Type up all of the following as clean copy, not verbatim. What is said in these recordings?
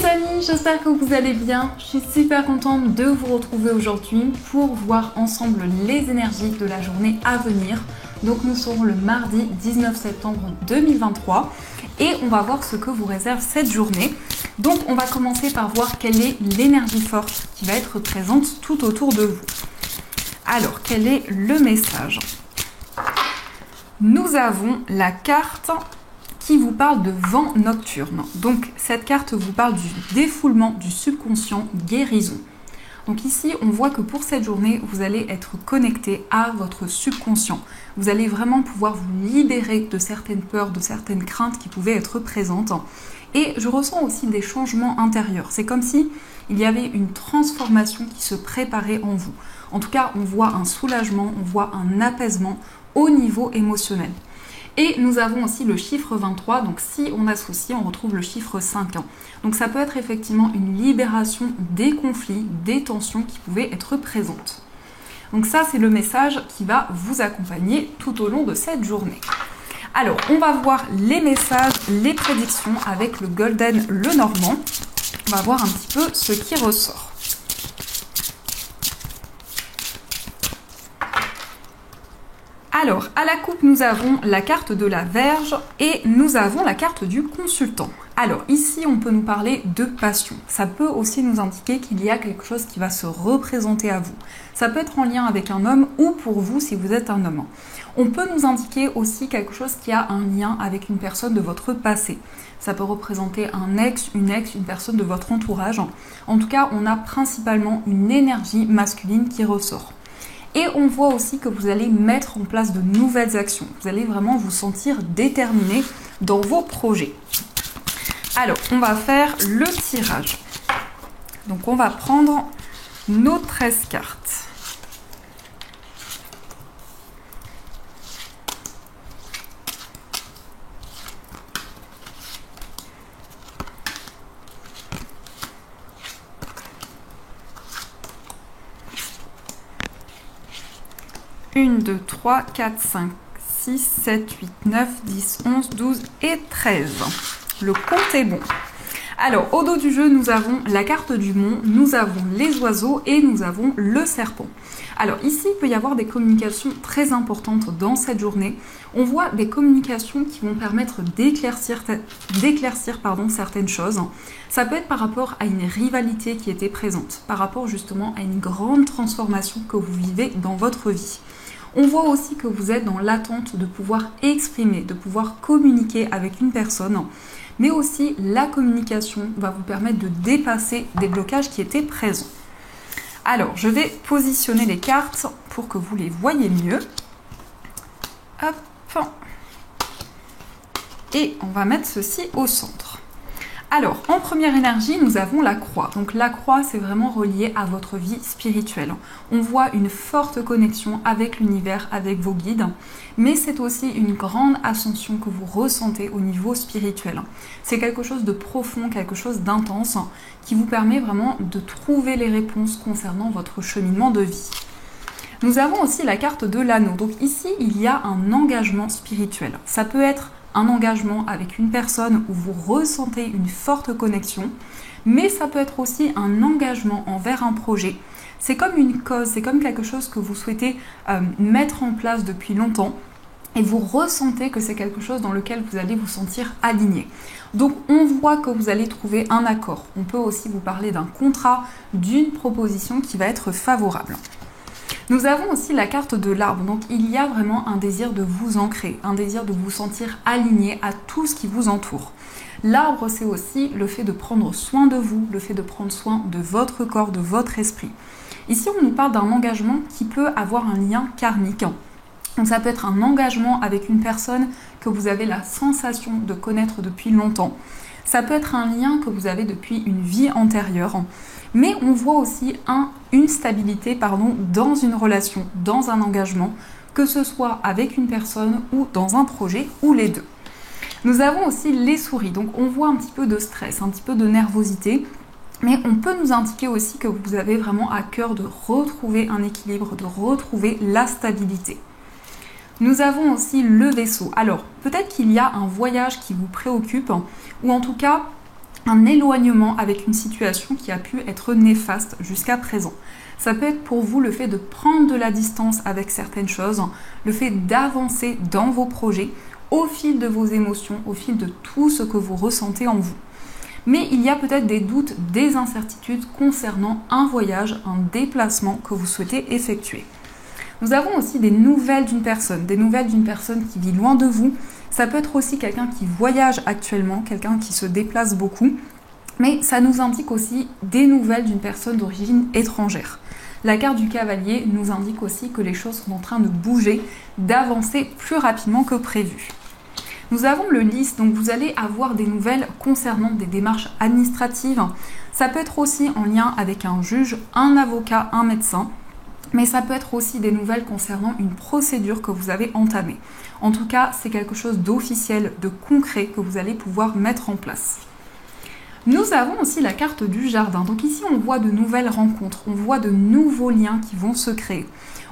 amis, j'espère que vous allez bien. Je suis super contente de vous retrouver aujourd'hui pour voir ensemble les énergies de la journée à venir. Donc nous serons le mardi 19 septembre 2023 et on va voir ce que vous réserve cette journée. Donc on va commencer par voir quelle est l'énergie forte qui va être présente tout autour de vous. Alors, quel est le message? Nous avons la carte qui vous parle de vent nocturne. Donc cette carte vous parle du défoulement du subconscient, guérison. Donc ici, on voit que pour cette journée, vous allez être connecté à votre subconscient. Vous allez vraiment pouvoir vous libérer de certaines peurs, de certaines craintes qui pouvaient être présentes. Et je ressens aussi des changements intérieurs. C'est comme si il y avait une transformation qui se préparait en vous. En tout cas, on voit un soulagement, on voit un apaisement au niveau émotionnel. Et nous avons aussi le chiffre 23, donc si on associe, on retrouve le chiffre 5. Donc ça peut être effectivement une libération des conflits, des tensions qui pouvaient être présentes. Donc ça, c'est le message qui va vous accompagner tout au long de cette journée. Alors, on va voir les messages, les prédictions avec le Golden Lenormand. On va voir un petit peu ce qui ressort. Alors, à la coupe, nous avons la carte de la Vierge et nous avons la carte du consultant. Alors, ici, on peut nous parler de passion. Ça peut aussi nous indiquer qu'il y a quelque chose qui va se représenter à vous. Ça peut être en lien avec un homme ou pour vous si vous êtes un homme. On peut nous indiquer aussi quelque chose qui a un lien avec une personne de votre passé. Ça peut représenter un ex, une personne de votre entourage. En tout cas, on a principalement une énergie masculine qui ressort. Et on voit aussi que vous allez mettre en place de nouvelles actions. Vous allez vraiment vous sentir déterminé dans vos projets. Alors, on va faire le tirage. Donc, on va prendre nos 13 cartes. Une, 2, 3, 4, 5, 6, 7, 8, 9, 10, 11, 12 et 13. Le compte est bon. Alors, au dos du jeu, nous avons la carte du mont, nous avons les oiseaux et nous avons le serpent. Alors ici, il peut y avoir des communications très importantes dans cette journée. On voit des communications qui vont permettre d'éclaircir certaines choses. Ça peut être par rapport à une rivalité qui était présente, par rapport justement à une grande transformation que vous vivez dans votre vie. On voit aussi que vous êtes dans l'attente de pouvoir exprimer, de pouvoir communiquer avec une personne, mais aussi la communication va vous permettre de dépasser des blocages qui étaient présents. Alors, je vais positionner les cartes pour que vous les voyez mieux. Hop. Et on va mettre ceci au centre. Alors, en première énergie, nous avons la croix. Donc la croix, c'est vraiment relié à votre vie spirituelle. On voit une forte connexion avec l'univers, avec vos guides, mais c'est aussi une grande ascension que vous ressentez au niveau spirituel. C'est quelque chose de profond, quelque chose d'intense, qui vous permet vraiment de trouver les réponses concernant votre cheminement de vie. Nous avons aussi la carte de l'anneau. Donc ici, il y a un engagement spirituel. Ça peut être un engagement avec une personne où vous ressentez une forte connexion, mais ça peut être aussi un engagement envers un projet. C'est comme une cause, c'est comme quelque chose que vous souhaitez mettre en place depuis longtemps et vous ressentez que c'est quelque chose dans lequel vous allez vous sentir aligné. Donc on voit que vous allez trouver un accord. On peut aussi vous parler d'un contrat, d'une proposition qui va être favorable. Nous avons aussi la carte de l'arbre, donc il y a vraiment un désir de vous ancrer, un désir de vous sentir aligné à tout ce qui vous entoure. L'arbre, c'est aussi le fait de prendre soin de vous, le fait de prendre soin de votre corps, de votre esprit. Ici, on nous parle d'un engagement qui peut avoir un lien karmique. Donc ça peut être un engagement avec une personne que vous avez la sensation de connaître depuis longtemps. Ça peut être un lien que vous avez depuis une vie antérieure. Mais on voit aussi une stabilité dans une relation, dans un engagement, que ce soit avec une personne ou dans un projet ou les deux. Nous avons aussi les souris, donc on voit un petit peu de stress, un petit peu de nervosité, mais on peut nous indiquer aussi que vous avez vraiment à cœur de retrouver un équilibre, de retrouver la stabilité. Nous avons aussi le vaisseau. Alors, peut-être qu'il y a un voyage qui vous préoccupe, ou en tout cas, un éloignement avec une situation qui a pu être néfaste jusqu'à présent. Ça peut être pour vous le fait de prendre de la distance avec certaines choses, le fait d'avancer dans vos projets au fil de vos émotions, au fil de tout ce que vous ressentez en vous. Mais il y a peut-être des doutes, des incertitudes concernant un voyage, un déplacement que vous souhaitez effectuer. Nous avons aussi des nouvelles d'une personne qui vit loin de vous. Ça peut être aussi quelqu'un qui voyage actuellement, quelqu'un qui se déplace beaucoup. Mais ça nous indique aussi des nouvelles d'une personne d'origine étrangère. La carte du cavalier nous indique aussi que les choses sont en train de bouger, d'avancer plus rapidement que prévu. Nous avons le lys, donc vous allez avoir des nouvelles concernant des démarches administratives. Ça peut être aussi en lien avec un juge, un avocat, un médecin. Mais ça peut être aussi des nouvelles concernant une procédure que vous avez entamée. En tout cas, c'est quelque chose d'officiel, de concret que vous allez pouvoir mettre en place. Nous avons aussi la carte du jardin. Donc ici, on voit de nouvelles rencontres, on voit de nouveaux liens qui vont se créer.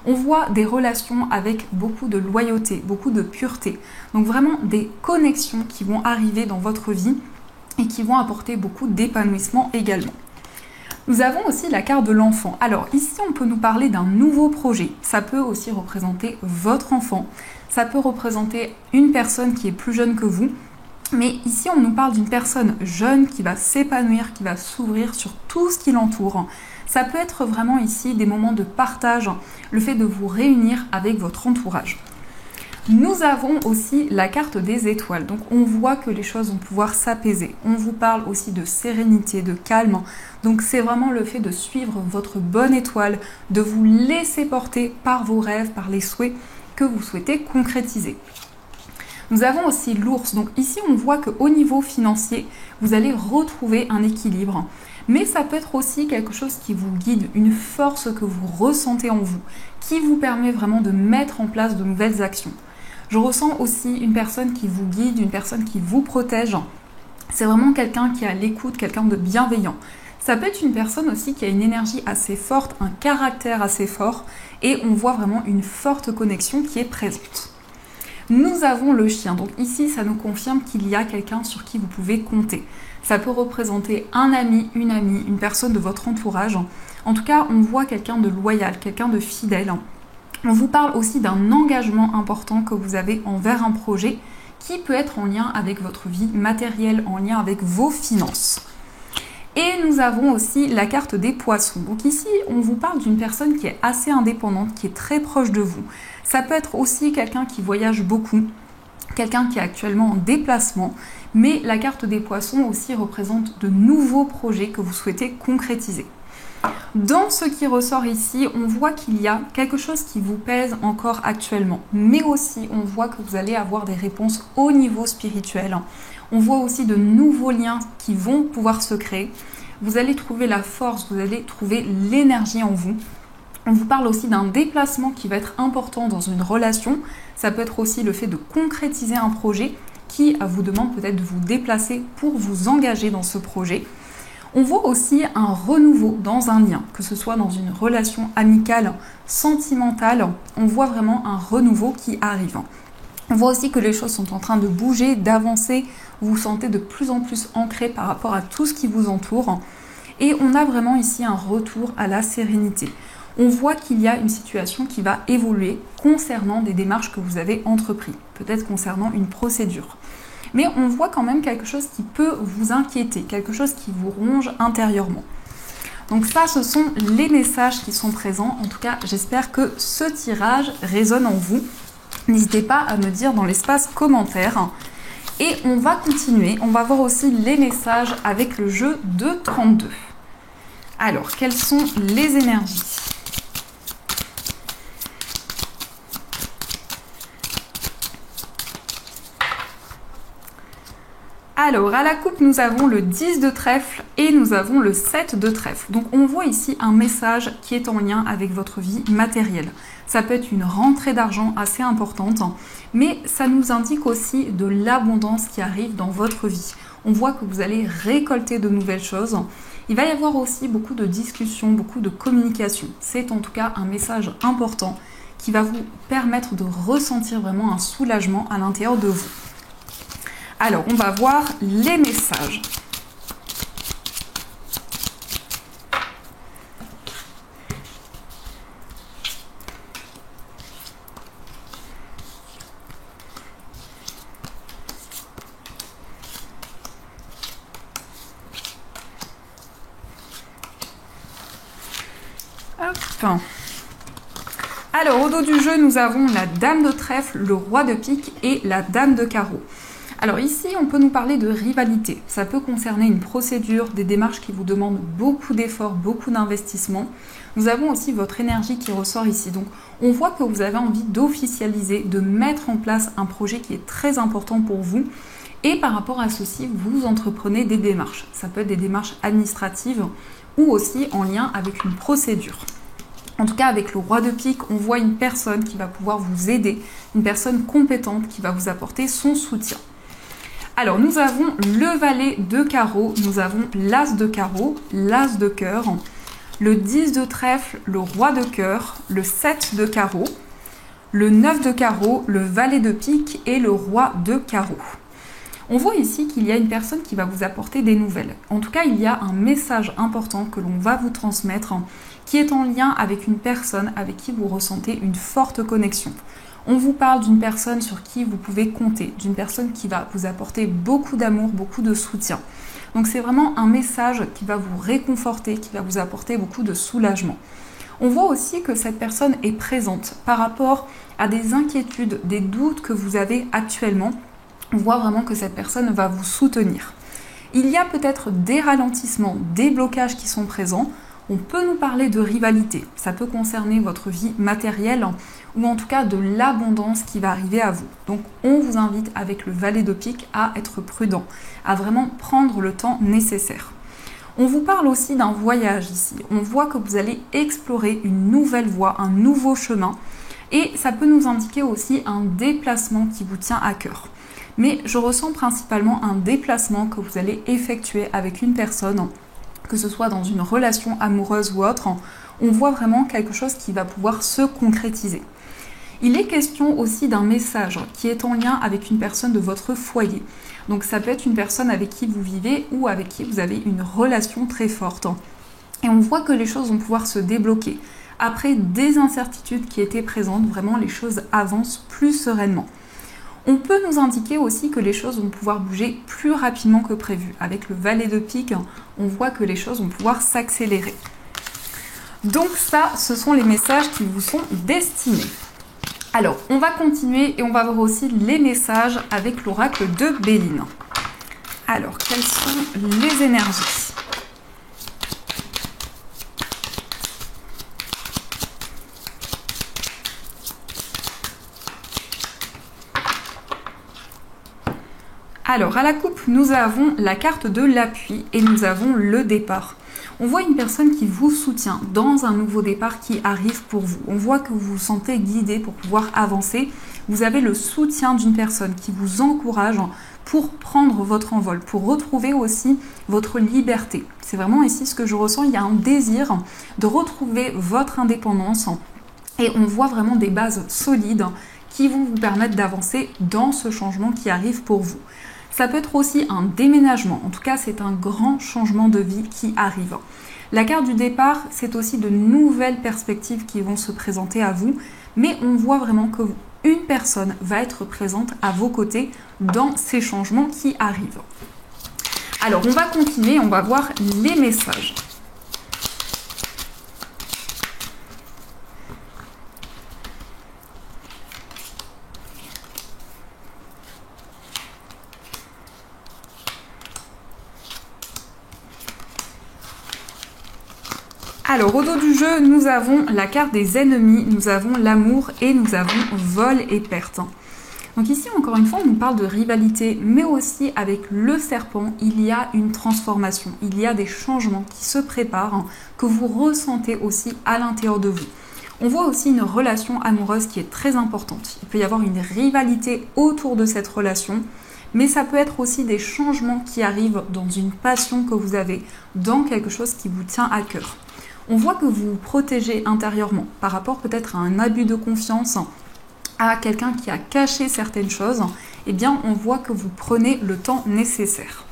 On voit des relations avec beaucoup de loyauté, beaucoup de pureté. Donc vraiment des connexions qui vont arriver dans votre vie et qui vont apporter beaucoup d'épanouissement également. Nous avons aussi la carte de l'enfant. Alors ici, on peut nous parler d'un nouveau projet. Ça peut aussi représenter votre enfant. Ça peut représenter une personne qui est plus jeune que vous. Mais ici, on nous parle d'une personne jeune qui va s'épanouir, qui va s'ouvrir sur tout ce qui l'entoure. Ça peut être vraiment ici des moments de partage, le fait de vous réunir avec votre entourage. Nous avons aussi la carte des étoiles, donc on voit que les choses vont pouvoir s'apaiser. On vous parle aussi de sérénité, de calme, donc c'est vraiment le fait de suivre votre bonne étoile, de vous laisser porter par vos rêves, par les souhaits que vous souhaitez concrétiser. Nous avons aussi l'ours, donc ici on voit qu'au niveau financier, vous allez retrouver un équilibre. Mais ça peut être aussi quelque chose qui vous guide, une force que vous ressentez en vous, qui vous permet vraiment de mettre en place de nouvelles actions. Je ressens aussi une personne qui vous guide, une personne qui vous protège. C'est vraiment quelqu'un qui est à l'écoute, quelqu'un de bienveillant. Ça peut être une personne aussi qui a une énergie assez forte, un caractère assez fort, et on voit vraiment une forte connexion qui est présente. Nous avons le chien, donc ici ça nous confirme qu'il y a quelqu'un sur qui vous pouvez compter. Ça peut représenter un ami, une personne de votre entourage. En tout cas, on voit quelqu'un de loyal, quelqu'un de fidèle. On vous parle aussi d'un engagement important que vous avez envers un projet qui peut être en lien avec votre vie matérielle, en lien avec vos finances. Et nous avons aussi la carte des poissons. Donc ici, on vous parle d'une personne qui est assez indépendante, qui est très proche de vous. Ça peut être aussi quelqu'un qui voyage beaucoup, quelqu'un qui est actuellement en déplacement, mais la carte des poissons aussi représente de nouveaux projets que vous souhaitez concrétiser. Dans ce qui ressort ici, on voit qu'il y a quelque chose qui vous pèse encore actuellement, mais aussi on voit que vous allez avoir des réponses au niveau spirituel. On voit aussi de nouveaux liens qui vont pouvoir se créer. Vous allez trouver la force, vous allez trouver l'énergie en vous. On vous parle aussi d'un déplacement qui va être important dans une relation. Ça peut être aussi le fait de concrétiser un projet qui vous demande peut-être de vous déplacer pour vous engager dans ce projet. On voit aussi un renouveau dans un lien, que ce soit dans une relation amicale, sentimentale. On voit vraiment un renouveau qui arrive. On voit aussi que les choses sont en train de bouger, d'avancer. Vous vous sentez de plus en plus ancré par rapport à tout ce qui vous entoure. Et on a vraiment ici un retour à la sérénité. On voit qu'il y a une situation qui va évoluer concernant des démarches que vous avez entreprises, peut-être concernant une procédure. Mais on voit quand même quelque chose qui peut vous inquiéter, quelque chose qui vous ronge intérieurement. Donc ça, ce sont les messages qui sont présents. En tout cas, j'espère que ce tirage résonne en vous. N'hésitez pas à me dire dans l'espace commentaire. Et on va continuer. On va voir aussi les messages avec le jeu de 32. Alors, quelles sont les énergies ? Alors, à la coupe, nous avons le 10 de trèfle et nous avons le 7 de trèfle. Donc, on voit ici un message qui est en lien avec votre vie matérielle. Ça peut être une rentrée d'argent assez importante, mais ça nous indique aussi de l'abondance qui arrive dans votre vie. On voit que vous allez récolter de nouvelles choses. Il va y avoir aussi beaucoup de discussions, beaucoup de communication. C'est en tout cas un message important qui va vous permettre de ressentir vraiment un soulagement à l'intérieur de vous. Alors, on va voir les messages. Enfin, alors, au dos du jeu, nous avons la dame de trèfle, le roi de pique et la dame de carreau. Alors ici, on peut nous parler de rivalité. Ça peut concerner une procédure, des démarches qui vous demandent beaucoup d'efforts, beaucoup d'investissement. Nous avons aussi votre énergie qui ressort ici. Donc, on voit que vous avez envie d'officialiser, de mettre en place un projet qui est très important pour vous. Et par rapport à ceci, vous entreprenez des démarches. Ça peut être des démarches administratives ou aussi en lien avec une procédure. En tout cas, avec le roi de pique, on voit une personne qui va pouvoir vous aider, une personne compétente qui va vous apporter son soutien. Alors, nous avons le valet de carreau, nous avons l'as de carreau, l'as de cœur, le 10 de trèfle, le roi de cœur, le 7 de carreau, le 9 de carreau, le valet de pique et le roi de carreau. On voit ici qu'il y a une personne qui va vous apporter des nouvelles. En tout cas, il y a un message important que l'on va vous transmettre qui est en lien avec une personne avec qui vous ressentez une forte connexion. On vous parle d'une personne sur qui vous pouvez compter, d'une personne qui va vous apporter beaucoup d'amour, beaucoup de soutien. Donc c'est vraiment un message qui va vous réconforter, qui va vous apporter beaucoup de soulagement. On voit aussi que cette personne est présente par rapport à des inquiétudes, des doutes que vous avez actuellement. On voit vraiment que cette personne va vous soutenir. Il y a peut-être des ralentissements, des blocages qui sont présents. On peut nous parler de rivalité. Ça peut concerner votre vie matérielle ou en tout cas de l'abondance qui va arriver à vous. Donc on vous invite avec le valet de pique à être prudent, à vraiment prendre le temps nécessaire. On vous parle aussi d'un voyage ici. On voit que vous allez explorer une nouvelle voie, un nouveau chemin et ça peut nous indiquer aussi un déplacement qui vous tient à cœur. Mais je ressens principalement un déplacement que vous allez effectuer avec une personne, que ce soit dans une relation amoureuse ou autre. On voit vraiment quelque chose qui va pouvoir se concrétiser. Il est question aussi d'un message qui est en lien avec une personne de votre foyer. Donc ça peut être une personne avec qui vous vivez ou avec qui vous avez une relation très forte. Et on voit que les choses vont pouvoir se débloquer. Après des incertitudes qui étaient présentes, vraiment les choses avancent plus sereinement. On peut nous indiquer aussi que les choses vont pouvoir bouger plus rapidement que prévu. Avec le valet de pique, on voit que les choses vont pouvoir s'accélérer. Donc ça, ce sont les messages qui vous sont destinés. Alors, on va continuer et on va voir aussi les messages avec l'oracle de Béline. Alors, quelles sont les énergies ? Alors, à la coupe, nous avons la carte de l'appui et nous avons le départ. On voit une personne qui vous soutient dans un nouveau départ qui arrive pour vous. On voit que vous vous sentez guidé pour pouvoir avancer. Vous avez le soutien d'une personne qui vous encourage pour prendre votre envol, pour retrouver aussi votre liberté. C'est vraiment ici ce que je ressens. Il y a un désir de retrouver votre indépendance et on voit vraiment des bases solides qui vont vous permettre d'avancer dans ce changement qui arrive pour vous. Ça peut être aussi un déménagement, en tout cas c'est un grand changement de vie qui arrive. La carte du départ, c'est aussi de nouvelles perspectives qui vont se présenter à vous, mais on voit vraiment que une personne va être présente à vos côtés dans ces changements qui arrivent. Alors on va continuer, on va voir les messages. Alors, au dos du jeu, nous avons la carte des ennemis, nous avons l'amour et nous avons vol et perte. Donc ici, encore une fois, on nous parle de rivalité, mais aussi avec le serpent, il y a une transformation, il y a des changements qui se préparent, que vous ressentez aussi à l'intérieur de vous. On voit aussi une relation amoureuse qui est très importante. Il peut y avoir une rivalité autour de cette relation, mais ça peut être aussi des changements qui arrivent dans une passion que vous avez, dans quelque chose qui vous tient à cœur. On voit que vous vous protégez intérieurement par rapport peut-être à un abus de confiance, à quelqu'un qui a caché certaines choses. Eh bien, on voit que vous prenez le temps nécessaire.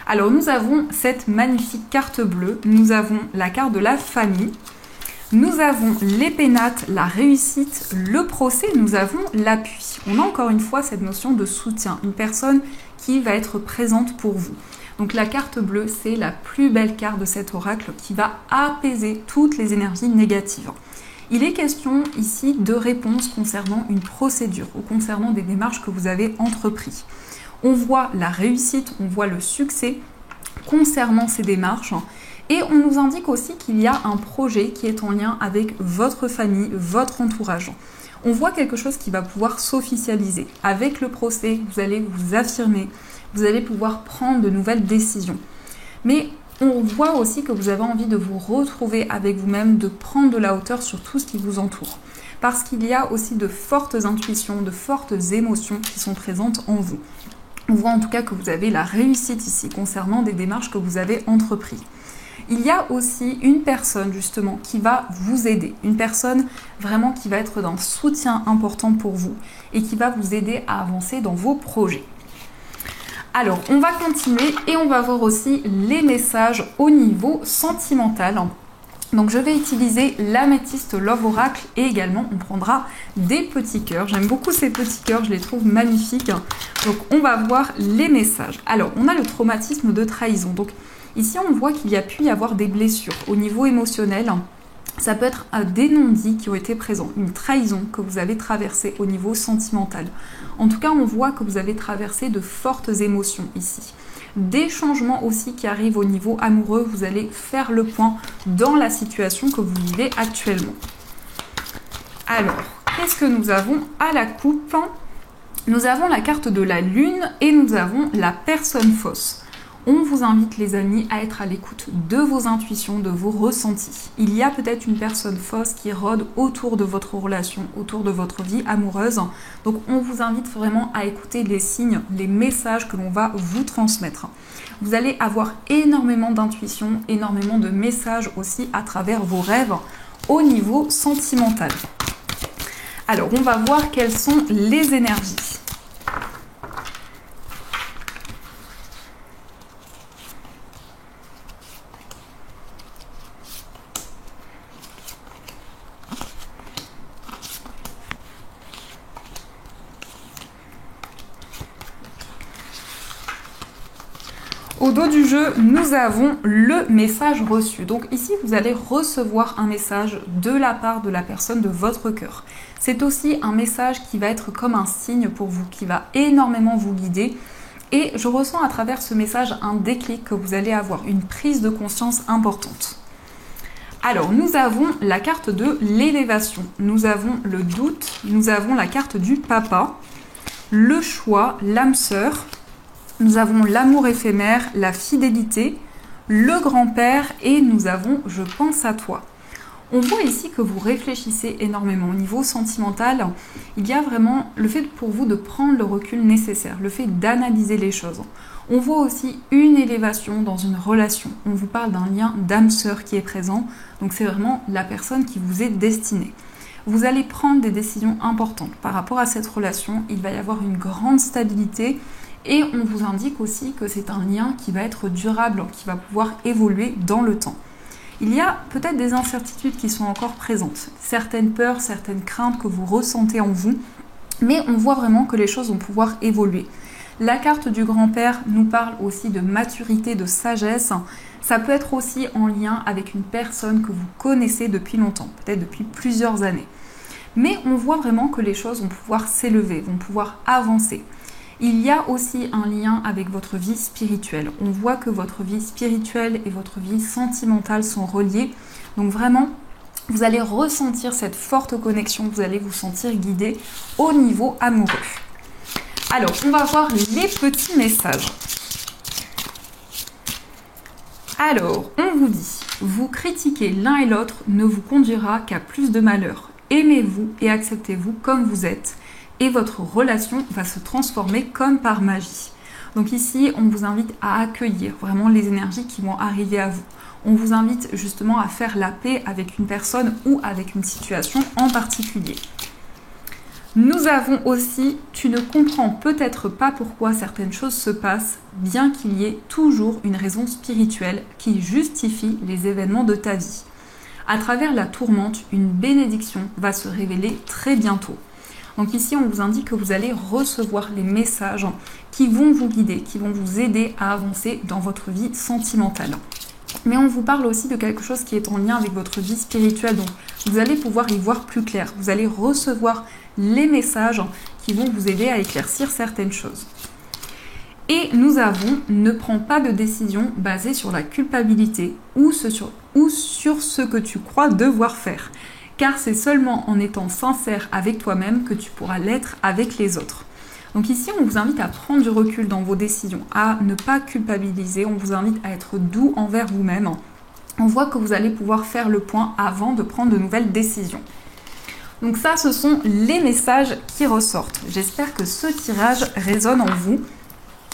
Alors, nous avons cette magnifique carte bleue. Nous avons la carte de la famille. Nous avons les pénates, la réussite, le procès. Nous avons l'appui. On a encore une fois cette notion de soutien. Une personne qui va être présente pour vous. Donc la carte bleue, c'est la plus belle carte de cet oracle qui va apaiser toutes les énergies négatives. Il est question ici de réponses concernant une procédure ou concernant des démarches que vous avez entreprises. On voit la réussite, on voit le succès concernant ces démarches et on nous indique aussi qu'il y a un projet qui est en lien avec votre famille, votre entourage. On voit quelque chose qui va pouvoir s'officialiser. Avec le procès, vous allez vous affirmer, vous allez pouvoir prendre de nouvelles décisions. Mais on voit aussi que vous avez envie de vous retrouver avec vous-même, de prendre de la hauteur sur tout ce qui vous entoure. Parce qu'il y a aussi de fortes intuitions, de fortes émotions qui sont présentes en vous. On voit en tout cas que vous avez la réussite ici concernant des démarches que vous avez entreprises. Il y a aussi une personne justement qui va vous aider, une personne vraiment qui va être d'un soutien important pour vous et qui va vous aider à avancer dans vos projets. Alors, on va continuer et on va voir aussi les messages au niveau sentimental. Donc, je vais utiliser l'améthyste Love Oracle et également, on prendra des petits cœurs. J'aime beaucoup ces petits cœurs, je les trouve magnifiques. Donc, on va voir les messages. Alors, on a le traumatisme de trahison. Donc, ici, on voit qu'il y a pu y avoir des blessures au niveau émotionnel. Ça peut être des non-dits qui ont été présents, une trahison que vous avez traversée au niveau sentimental. En tout cas, on voit que vous avez traversé de fortes émotions ici. Des changements aussi qui arrivent au niveau amoureux, vous allez faire le point dans la situation que vous vivez actuellement. Alors, qu'est-ce que nous avons à la coupe? Nous avons la carte de la lune et nous avons la personne fausse. On vous invite les amis à être à l'écoute de vos intuitions, de vos ressentis. Il y a peut-être une personne fausse qui rôde autour de votre relation, autour de votre vie amoureuse. Donc on vous invite vraiment à écouter les signes, les messages que l'on va vous transmettre. Vous allez avoir énormément d'intuition, énormément de messages aussi à travers vos rêves au niveau sentimental. Alors on va voir quelles sont les énergies. Au dos du jeu, nous avons le message reçu. Donc ici, vous allez recevoir un message de la part de la personne de votre cœur. C'est aussi un message qui va être comme un signe pour vous, qui va énormément vous guider. Et je ressens à travers ce message un déclic que vous allez avoir, une prise de conscience importante. Alors, nous avons la carte de l'élévation. Nous avons le doute, nous avons la carte du papa, le choix, l'âme sœur. Nous avons l'amour éphémère, la fidélité, le grand-père et nous avons « je pense à toi ». On voit ici que vous réfléchissez énormément. Au niveau sentimental, il y a vraiment le fait pour vous de prendre le recul nécessaire, le fait d'analyser les choses. On voit aussi une élévation dans une relation. On vous parle d'un lien d'âme-sœur qui est présent. Donc c'est vraiment la personne qui vous est destinée. Vous allez prendre des décisions importantes. Par rapport à cette relation, il va y avoir une grande stabilité. Et on vous indique aussi que c'est un lien qui va être durable, qui va pouvoir évoluer dans le temps. Il y a peut-être des incertitudes qui sont encore présentes, certaines peurs, certaines craintes que vous ressentez en vous, mais on voit vraiment que les choses vont pouvoir évoluer. La carte du grand-père nous parle aussi de maturité, de sagesse. Ça peut être aussi en lien avec une personne que vous connaissez depuis longtemps, peut-être depuis plusieurs années. Mais on voit vraiment que les choses vont pouvoir s'élever, vont pouvoir avancer. Il y a aussi un lien avec votre vie spirituelle. On voit que votre vie spirituelle et votre vie sentimentale sont reliées. Donc vraiment, vous allez ressentir cette forte connexion, vous allez vous sentir guidé au niveau amoureux. Alors, on va voir les petits messages. Alors, on vous dit, vous critiquer l'un et l'autre ne vous conduira qu'à plus de malheur. Aimez-vous et acceptez-vous comme vous êtes. Et votre relation va se transformer comme par magie. Donc ici, on vous invite à accueillir vraiment les énergies qui vont arriver à vous. On vous invite justement à faire la paix avec une personne ou avec une situation en particulier. Nous avons aussi, tu ne comprends peut-être pas pourquoi certaines choses se passent, bien qu'il y ait toujours une raison spirituelle qui justifie les événements de ta vie. À travers la tourmente, une bénédiction va se révéler très bientôt. Donc ici, on vous indique que vous allez recevoir les messages qui vont vous guider, qui vont vous aider à avancer dans votre vie sentimentale. Mais on vous parle aussi de quelque chose qui est en lien avec votre vie spirituelle, donc vous allez pouvoir y voir plus clair. Vous allez recevoir les messages qui vont vous aider à éclaircir certaines choses. Et nous avons « Ne prends pas de décision basée sur la culpabilité ou sur ce que tu crois devoir faire, car c'est seulement en étant sincère avec toi-même que tu pourras l'être avec les autres. » Donc ici, on vous invite à prendre du recul dans vos décisions, à ne pas culpabiliser, on vous invite à être doux envers vous-même. On voit que vous allez pouvoir faire le point avant de prendre de nouvelles décisions. Donc ça, ce sont les messages qui ressortent. J'espère que ce tirage résonne en vous.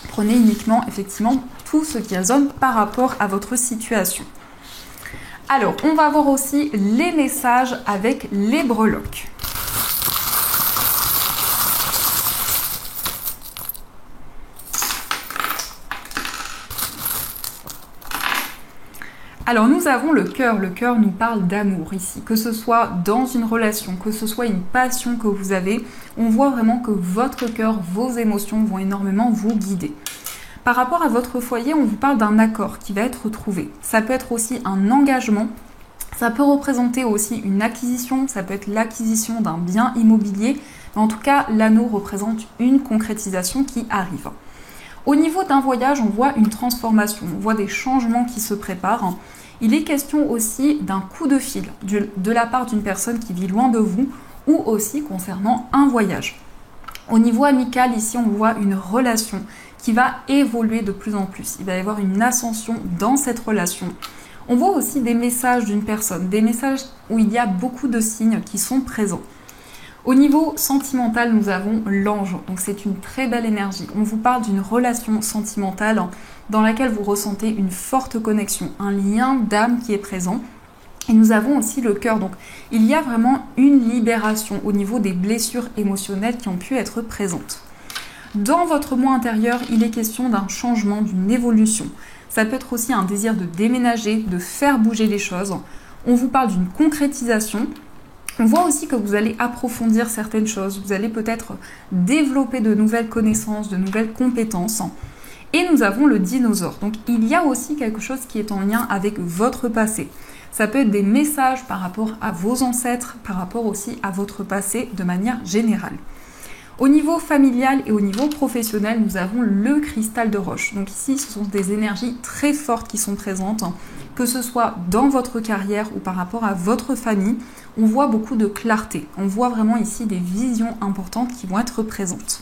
Prenez uniquement, effectivement, tout ce qui résonne par rapport à votre situation. Alors, on va voir aussi les messages avec les breloques. Alors nous avons le cœur nous parle d'amour ici, que ce soit dans une relation, que ce soit une passion que vous avez, on voit vraiment que votre cœur, vos émotions vont énormément vous guider. Par rapport à votre foyer, on vous parle d'un accord qui va être trouvé. Ça peut être aussi un engagement, ça peut représenter aussi une acquisition, ça peut être l'acquisition d'un bien immobilier, mais en tout cas l'anneau représente une concrétisation qui arrive. Au niveau d'un voyage, on voit une transformation, on voit des changements qui se préparent. Il est question aussi d'un coup de fil de la part d'une personne qui vit loin de vous ou aussi concernant un voyage. Au niveau amical, ici, on voit une relation qui va évoluer de plus en plus. Il va y avoir une ascension dans cette relation. On voit aussi des messages d'une personne, des messages où il y a beaucoup de signes qui sont présents. Au niveau sentimental, nous avons l'ange, donc c'est une très belle énergie. On vous parle d'une relation sentimentale dans laquelle vous ressentez une forte connexion, un lien d'âme qui est présent. Et nous avons aussi le cœur, donc il y a vraiment une libération au niveau des blessures émotionnelles qui ont pu être présentes. Dans votre moi intérieur, il est question d'un changement, d'une évolution. Ça peut être aussi un désir de déménager, de faire bouger les choses. On vous parle d'une concrétisation. On voit aussi que vous allez approfondir certaines choses, vous allez peut-être développer de nouvelles connaissances, de nouvelles compétences. Et nous avons le dinosaure. Donc il y a aussi quelque chose qui est en lien avec votre passé. Ça peut être des messages par rapport à vos ancêtres, par rapport aussi à votre passé de manière générale. Au niveau familial et au niveau professionnel, nous avons le cristal de roche. Donc ici, ce sont des énergies très fortes qui sont présentes, que ce soit dans votre carrière ou par rapport à votre famille. On voit beaucoup de clarté. On voit vraiment ici des visions importantes qui vont être présentes.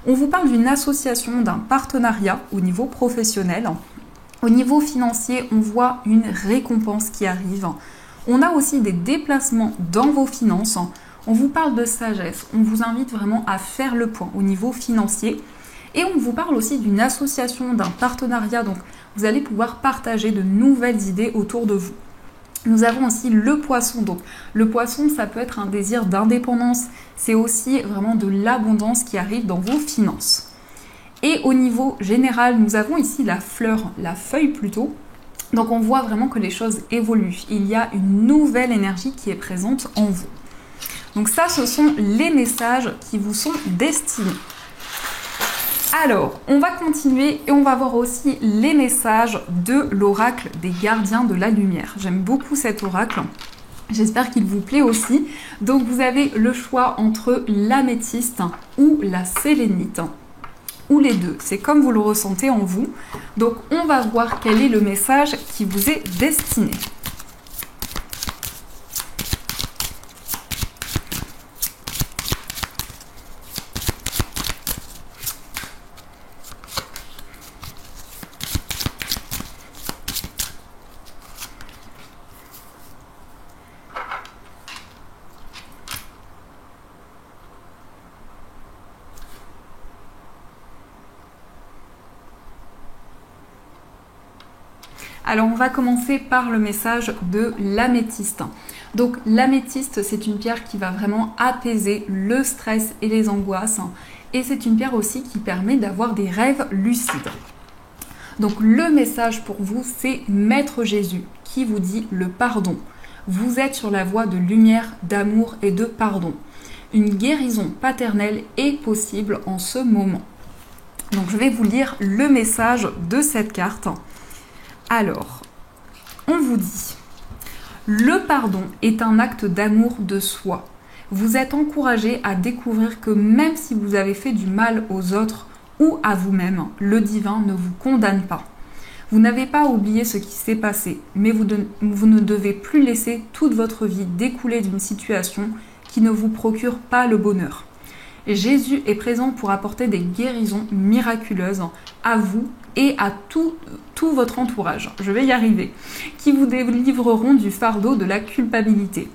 On vous parle d'une association, d'un partenariat au niveau professionnel. Au niveau financier, on voit une récompense qui arrive. On a aussi des déplacements dans vos finances. On vous parle de sagesse. On vous invite vraiment à faire le point au niveau financier. Et on vous parle aussi d'une association, d'un partenariat. Donc, vous allez pouvoir partager de nouvelles idées autour de vous. Nous avons aussi le poisson. Donc, le poisson, ça peut être un désir d'indépendance. C'est aussi vraiment de l'abondance qui arrive dans vos finances. Et au niveau général, nous avons ici la fleur, la feuille plutôt. Donc, on voit vraiment que les choses évoluent. Il y a une nouvelle énergie qui est présente en vous. Donc ça, ce sont les messages qui vous sont destinés. Alors, on va continuer et on va voir aussi les messages de l'oracle des gardiens de la lumière. J'aime beaucoup cet oracle. J'espère qu'il vous plaît aussi. Donc, vous avez le choix entre l'améthyste ou la sélénite, ou les deux. C'est comme vous le ressentez en vous. Donc, on va voir quel est le message qui vous est destiné. Alors on va commencer par le message de l'améthyste. Donc l'améthyste, c'est une pierre qui va vraiment apaiser le stress et les angoisses. Et c'est une pierre aussi qui permet d'avoir des rêves lucides. Donc le message pour vous, c'est Maître Jésus qui vous dit le pardon. Vous êtes sur la voie de lumière, d'amour et de pardon. Une guérison paternelle est possible en ce moment. Donc je vais vous lire le message de cette carte. Alors, on vous dit, le pardon est un acte d'amour de soi. Vous êtes encouragé à découvrir que même si vous avez fait du mal aux autres ou à vous-même, le divin ne vous condamne pas. Vous n'avez pas oublié ce qui s'est passé, mais vous ne devez plus laisser toute votre vie découler d'une situation qui ne vous procure pas le bonheur. Jésus est présent pour apporter des guérisons miraculeuses à vous et à tout votre entourage, je vais y arriver, qui vous délivreront du fardeau de la culpabilité.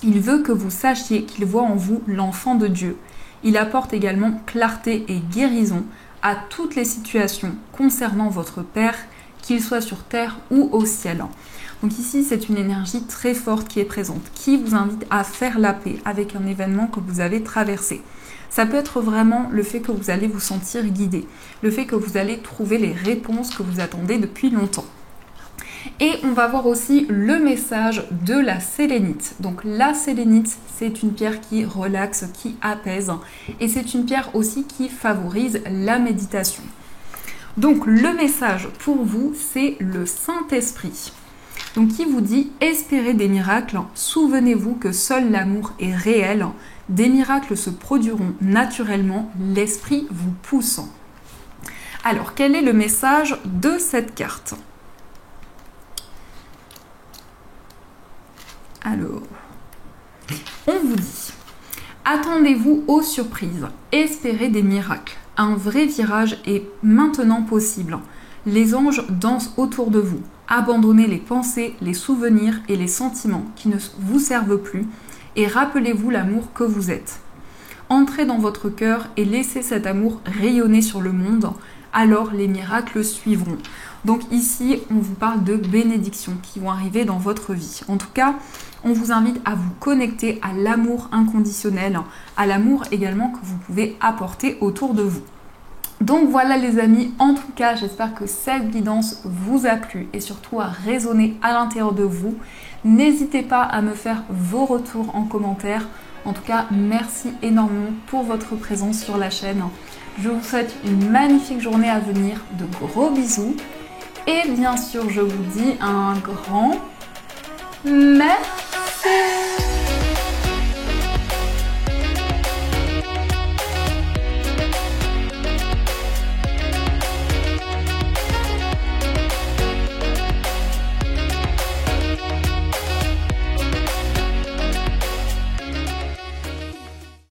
Il veut que vous sachiez qu'il voit en vous l'enfant de Dieu. Il apporte également clarté et guérison à toutes les situations concernant votre Père, qu'il soit sur terre ou au ciel. Donc ici, c'est une énergie très forte qui est présente, qui vous invite à faire la paix avec un événement que vous avez traversé. Ça peut être vraiment le fait que vous allez vous sentir guidé, le fait que vous allez trouver les réponses que vous attendez depuis longtemps. Et on va voir aussi le message de la sélénite. Donc la sélénite, c'est une pierre qui relaxe, qui apaise, et c'est une pierre aussi qui favorise la méditation. Donc le message pour vous, c'est le Saint-Esprit. Donc qui vous dit « Espérez des miracles, souvenez-vous que seul l'amour est réel, des miracles se produiront naturellement, l'Esprit vous pousse. » Alors, quel est le message de cette carte ? Alors, on vous dit « Attendez-vous aux surprises, espérez des miracles. Un vrai virage est maintenant possible. Les anges dansent autour de vous. Abandonnez les pensées, les souvenirs et les sentiments qui ne vous servent plus et rappelez-vous l'amour que vous êtes. Entrez dans votre cœur et laissez cet amour rayonner sur le monde, alors les miracles suivront. » Donc ici, on vous parle de bénédictions qui vont arriver dans votre vie. En tout cas, on vous invite à vous connecter à l'amour inconditionnel, à l'amour également que vous pouvez apporter autour de vous. Donc voilà les amis, en tout cas j'espère que cette guidance vous a plu et surtout a résonné à l'intérieur de vous. N'hésitez pas à me faire vos retours en commentaire. En tout cas, merci énormément pour votre présence sur la chaîne. Je vous souhaite une magnifique journée à venir, de gros bisous. Et bien sûr, je vous dis un grand merci.